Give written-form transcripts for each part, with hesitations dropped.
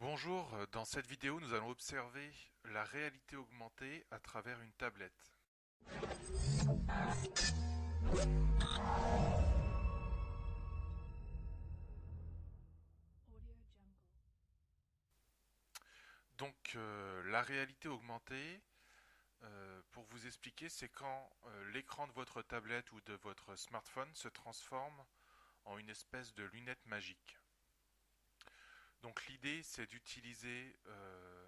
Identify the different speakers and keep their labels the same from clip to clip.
Speaker 1: Bonjour, dans cette vidéo nous allons observer la réalité augmentée à travers une tablette. Donc la réalité augmentée, pour vous expliquer, c'est quand l'écran de votre tablette ou de votre smartphone se transforme en une espèce de lunette magique. Donc l'idée c'est d'utiliser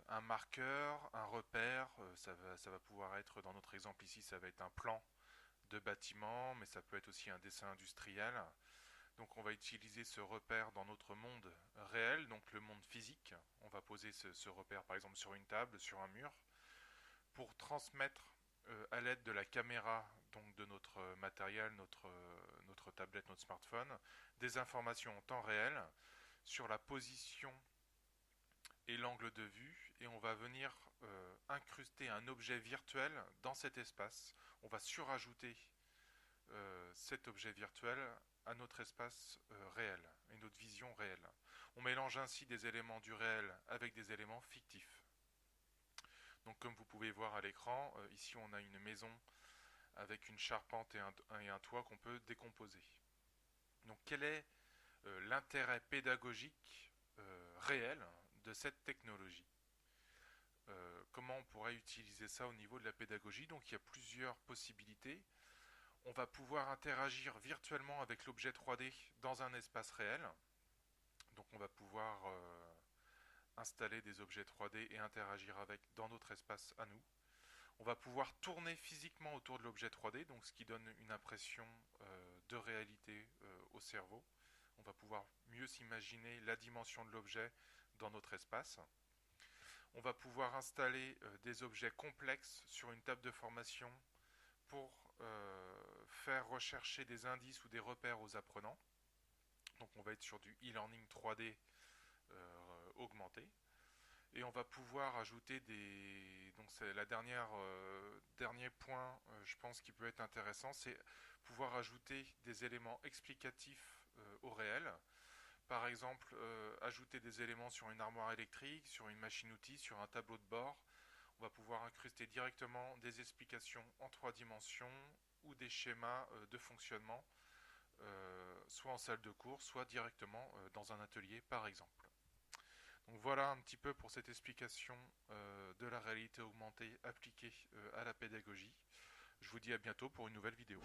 Speaker 1: un marqueur, un repère, ça va pouvoir être, dans notre exemple ici, ça va être un plan de bâtiment, mais ça peut être aussi un dessin industriel. Donc on va utiliser ce repère dans notre monde réel, donc le monde physique. On va poser ce repère par exemple sur une table, sur un mur, pour transmettre à l'aide de la caméra donc de notre matériel, notre tablette, notre smartphone, des informations en temps réel sur la position et l'angle de vue, et on va venir incruster un objet virtuel dans cet espace. On va surajouter cet objet virtuel à notre espace réel et notre vision réelle. On mélange ainsi des éléments du réel avec des éléments fictifs. Donc comme vous pouvez voir à l'écran, ici on a une maison avec une charpente et un toit qu'on peut décomposer. Donc quel est l'intérêt pédagogique réel de cette technologie? Comment on pourrait utiliser ça au niveau de la pédagogie? Donc il y a plusieurs possibilités. On va pouvoir interagir virtuellement avec l'objet 3D dans un espace réel. Donc on va pouvoir installer des objets 3D et interagir avec dans notre espace à nous. On va pouvoir tourner physiquement autour de l'objet 3D, donc ce qui donne une impression de réalité au cerveau. On va pouvoir mieux s'imaginer la dimension de l'objet dans notre espace. On va pouvoir installer des objets complexes sur une table de formation pour faire rechercher des indices ou des repères aux apprenants. Donc on va être sur du e-learning 3D augmenté. Et on va pouvoir ajouter des... Donc c'est la dernier point, je pense, qui peut être intéressant, c'est pouvoir ajouter des éléments explicatifs au réel. Par exemple, ajouter des éléments sur une armoire électrique, sur une machine-outil, sur un tableau de bord. On va pouvoir incruster directement des explications en 3 dimensions ou des schémas de fonctionnement, soit en salle de cours, soit directement dans un atelier par exemple. Donc voilà un petit peu pour cette explication de la réalité augmentée appliquée à la pédagogie. Je vous dis à bientôt pour une nouvelle vidéo.